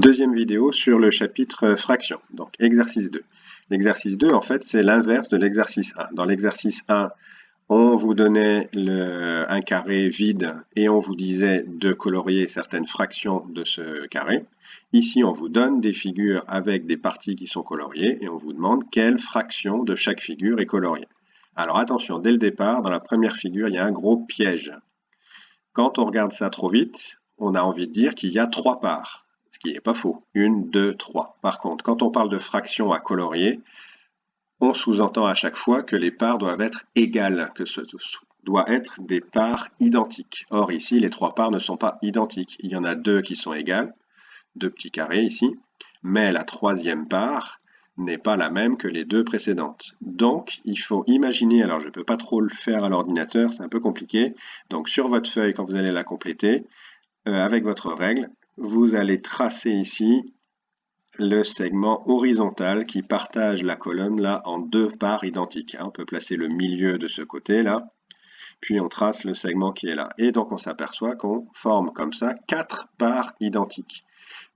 Deuxième vidéo sur le chapitre fraction, donc exercice 2. L'exercice 2, en fait, c'est l'inverse de l'exercice 1. Dans l'exercice 1, on vous donnait un carré vide et on vous disait de colorier certaines fractions de ce carré. Ici, on vous donne des figures avec des parties qui sont coloriées et on vous demande quelle fraction de chaque figure est coloriée. Alors attention, dès le départ, dans la première figure, il y a un gros piège. Quand on regarde ça trop vite, on a envie de dire qu'il y a 3 parts. Ce qui n'est pas faux. 1, 2, 3. Par contre, quand on parle de fractions à colorier, on sous-entend à chaque fois que les parts doivent être égales, que ce doit être des parts identiques. Or ici, les 3 parts ne sont pas identiques. Il y en a 2 qui sont égales, 2 petits carrés ici, mais la troisième part n'est pas la même que les 2 précédentes. Donc, il faut imaginer, alors je ne peux pas trop le faire à l'ordinateur, c'est un peu compliqué, donc sur votre feuille, quand vous allez la compléter, avec votre règle, vous allez tracer ici le segment horizontal qui partage la colonne là en 2 parts identiques. On peut placer le milieu de ce côté là, puis on trace le segment qui est là. Et donc on s'aperçoit qu'on forme comme ça 4 parts identiques.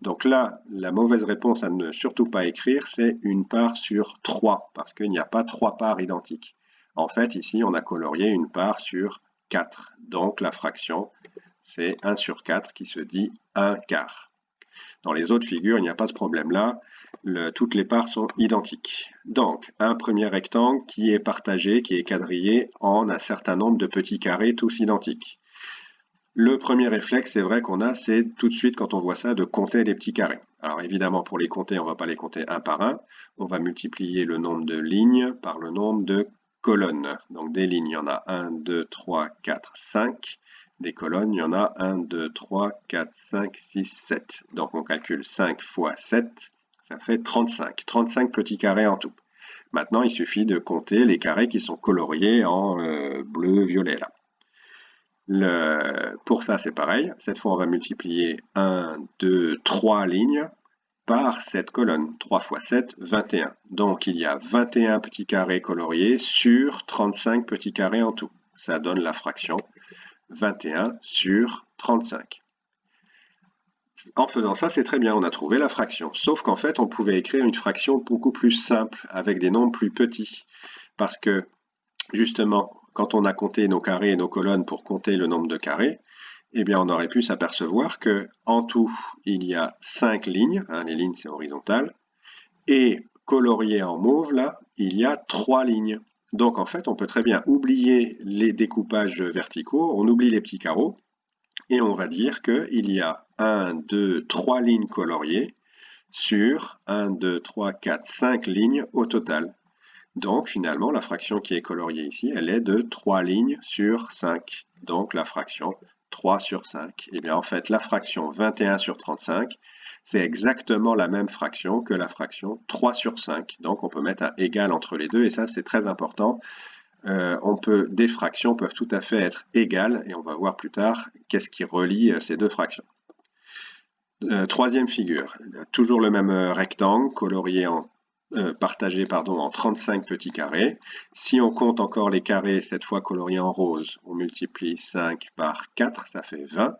Donc là, la mauvaise réponse à ne surtout pas écrire, c'est une part sur 3, parce qu'il n'y a pas 3 parts identiques. En fait, ici, on a colorié une part sur 4. Donc la fraction, c'est 1 sur 4 qui se dit 1 quart. Dans les autres figures, il n'y a pas ce problème-là. Toutes les parts sont identiques. Donc, un premier rectangle qui est partagé, qui est quadrillé en un certain nombre de petits carrés, tous identiques. Le premier réflexe, c'est vrai qu'on a, c'est tout de suite, quand on voit ça, de compter les petits carrés. Alors évidemment, pour les compter, on ne va pas les compter un par un. On va multiplier le nombre de lignes par le nombre de colonnes. Donc des lignes, il y en a 1, 2, 3, 4, 5. Des colonnes, il y en a 1, 2, 3, 4, 5, 6, 7. Donc on calcule 5 fois 7, ça fait 35. 35 petits carrés en tout. Maintenant, il suffit de compter les carrés qui sont coloriés en bleu-violet là. Pour ça, c'est pareil. Cette fois, on va multiplier 1, 2, 3 lignes par cette colonne. 3 fois 7, 21. Donc, il y a 21 petits carrés coloriés sur 35 petits carrés en tout. Ça donne la fraction 21 sur 35. En faisant ça, c'est très bien, on a trouvé la fraction. Sauf qu'en fait, on pouvait écrire une fraction beaucoup plus simple, avec des nombres plus petits. Parce que, justement, quand on a compté nos carrés et nos colonnes pour compter le nombre de carrés, eh bien, on aurait pu s'apercevoir que en tout, il y a 5 lignes, les lignes c'est horizontal, et colorié en mauve, là, il y a 3 lignes. Donc, en fait, on peut très bien oublier les découpages verticaux, on oublie les petits carreaux, et on va dire qu'il y a 1, 2, 3 lignes coloriées sur 1, 2, 3, 4, 5 lignes au total. Donc finalement, la fraction qui est coloriée ici, elle est de 3 lignes sur 5. Donc la fraction 3 sur 5. Et bien en fait, la fraction 21 sur 35, c'est exactement la même fraction que la fraction 3 sur 5. Donc on peut mettre un égal entre les deux, et ça c'est très important. Des fractions peuvent tout à fait être égales, et on va voir plus tard qu'est-ce qui relie ces deux fractions. Troisième figure, toujours le même rectangle colorié partagé en 35 petits carrés. Si on compte encore les carrés, cette fois coloriés en rose, on multiplie 5 par 4, ça fait 20.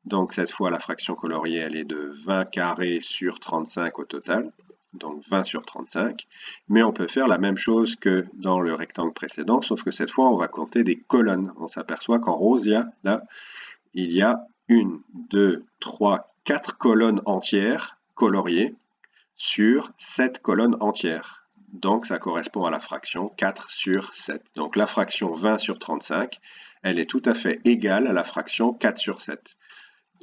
Donc cette fois, la fraction coloriée, elle est de 20 carrés sur 35 au total, donc 20 sur 35. Mais on peut faire la même chose que dans le rectangle précédent, sauf que cette fois, on va compter des colonnes. On s'aperçoit qu'en rose, il y a 1, 2, 3, 4 colonnes entières coloriées sur 7 colonnes entières. Donc ça correspond à la fraction 4 sur 7. Donc la fraction 20 sur 35, elle est tout à fait égale à la fraction 4 sur 7.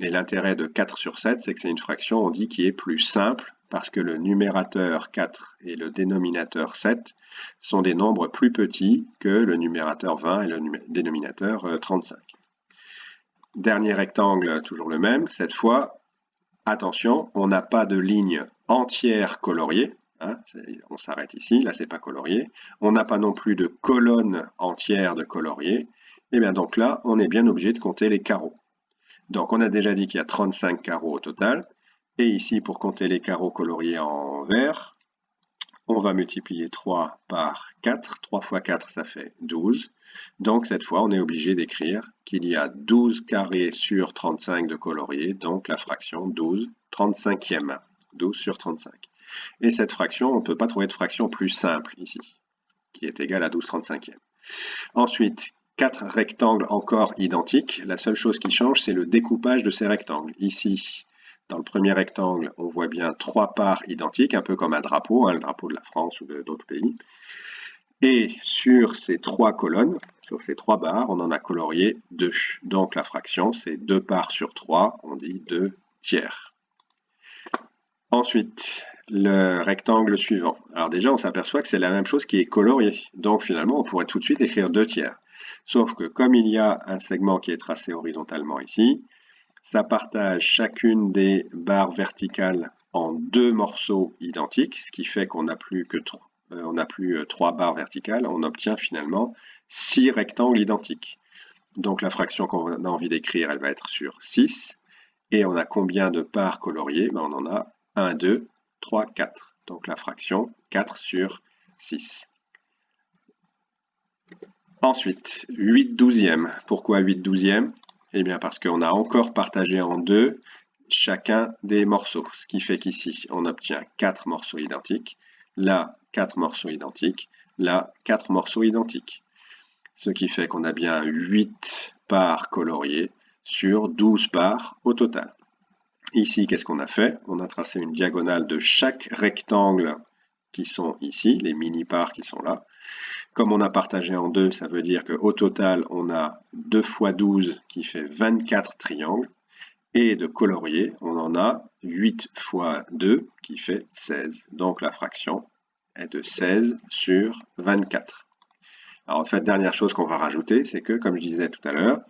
Et l'intérêt de 4 sur 7, c'est que c'est une fraction, on dit, qui est plus simple, parce que le numérateur 4 et le dénominateur 7 sont des nombres plus petits que le numérateur 20 et le dénominateur 35. Dernier rectangle, toujours le même. Cette fois, attention, on n'a pas de ligne entière coloriée. On s'arrête ici, là c'est pas colorié. On n'a pas non plus de colonne entière de colorié. Et bien donc là, on est bien obligé de compter les carreaux. Donc on a déjà dit qu'il y a 35 carreaux au total. Et ici, pour compter les carreaux coloriés en vert, On va multiplier 3 par 4. 3 fois 4, ça fait 12. Donc cette fois, on est obligé d'écrire qu'il y a 12 carrés sur 35 de coloriés, donc la fraction 12 35e. 12 sur 35. Et cette fraction, on ne peut pas trouver de fraction plus simple ici, qui est égale à 12 35e. Ensuite, 4 rectangles encore identiques. La seule chose qui change, c'est le découpage de ces rectangles. Ici, dans le premier rectangle, on voit bien 3 parts identiques, un peu comme un drapeau, le drapeau de la France ou d'autres pays. Et sur ces 3 colonnes, sur ces 3 barres, on en a colorié 2. Donc la fraction, c'est 2 parts sur 3, on dit 2 tiers. Ensuite, le rectangle suivant. Alors déjà, on s'aperçoit que c'est la même chose qui est coloriée. Donc finalement, on pourrait tout de suite écrire 2 tiers. Sauf que comme il y a un segment qui est tracé horizontalement ici, ça partage chacune des barres verticales en 2 morceaux identiques, ce qui fait qu'on n'a plus que 3 barres verticales, on obtient finalement 6 rectangles identiques. Donc la fraction qu'on a envie d'écrire, elle va être sur 6. Et on a combien de parts coloriées? On en a 1, 2, 3, 4. Donc la fraction 4 sur 6. Ensuite, 8 douzièmes. Pourquoi 8 douzièmes? Eh bien parce qu'on a encore partagé en 2 chacun des morceaux. Ce qui fait qu'ici, on obtient 4 morceaux identiques. Là, 4 morceaux identiques. Là, 4 morceaux identiques. Ce qui fait qu'on a bien 8 parts coloriées sur 12 parts au total. Ici, qu'est-ce qu'on a fait? On a tracé une diagonale de chaque rectangle qui sont ici, les mini-parts qui sont là. Comme on a partagé en 2, ça veut dire qu'au total, on a 2 fois 12 qui fait 24 triangles. Et de coloriés, on en a 8 fois 2 qui fait 16. Donc la fraction est de 16 sur 24. Alors en fait, dernière chose qu'on va rajouter, c'est que, comme je disais tout à l'heure,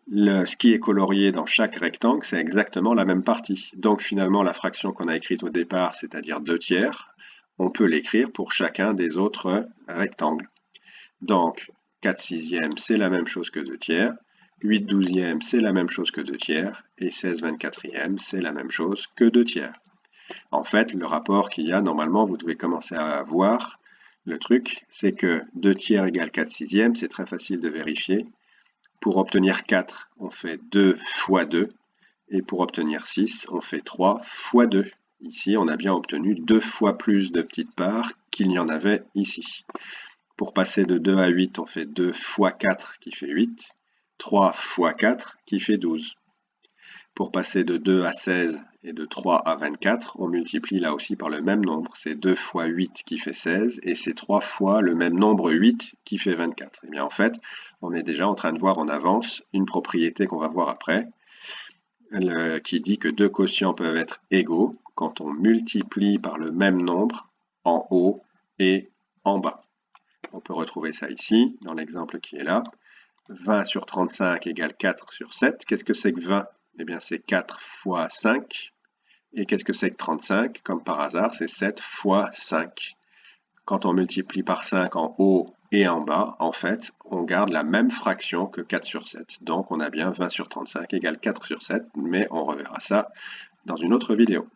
ce qui est colorié dans chaque rectangle, c'est exactement la même partie. Donc finalement, la fraction qu'on a écrite au départ, c'est-à-dire 2 tiers, on peut l'écrire pour chacun des autres rectangles. Donc 4 sixièmes, c'est la même chose que 2 tiers. 8 douzièmes, c'est la même chose que 2 tiers. Et 16 24e, c'est la même chose que 2 tiers. En fait, le rapport qu'il y a, normalement, vous devez commencer à voir le truc, c'est que 2 tiers égale 4 sixièmes, c'est très facile de vérifier. Pour obtenir 4, on fait 2 fois 2. Et pour obtenir 6, on fait 3 fois 2. Ici, on a bien obtenu 2 fois plus de petites parts qu'il n'y en avait ici. Pour passer de 2 à 8, on fait 2 fois 4 qui fait 8. 3 fois 4 qui fait 12. Pour passer de 2 à 16 et de 3 à 24, on multiplie là aussi par le même nombre. C'est 2 fois 8 qui fait 16 et c'est 3 fois le même nombre 8 qui fait 24. Et bien en fait, on est déjà en train de voir en avance une propriété qu'on va voir après, qui dit que deux quotients peuvent être égaux quand on multiplie par le même nombre en haut et en bas. On peut retrouver ça ici, dans l'exemple qui est là. 20 sur 35 égale 4 sur 7. Qu'est-ce que c'est que 20? Eh bien, c'est 4 fois 5. Et qu'est-ce que c'est que 35? Comme par hasard, c'est 7 fois 5. Quand on multiplie par 5 en haut et en bas, en fait, on garde la même fraction que 4 sur 7. Donc, on a bien 20 sur 35 égale 4 sur 7, mais on reverra ça dans une autre vidéo.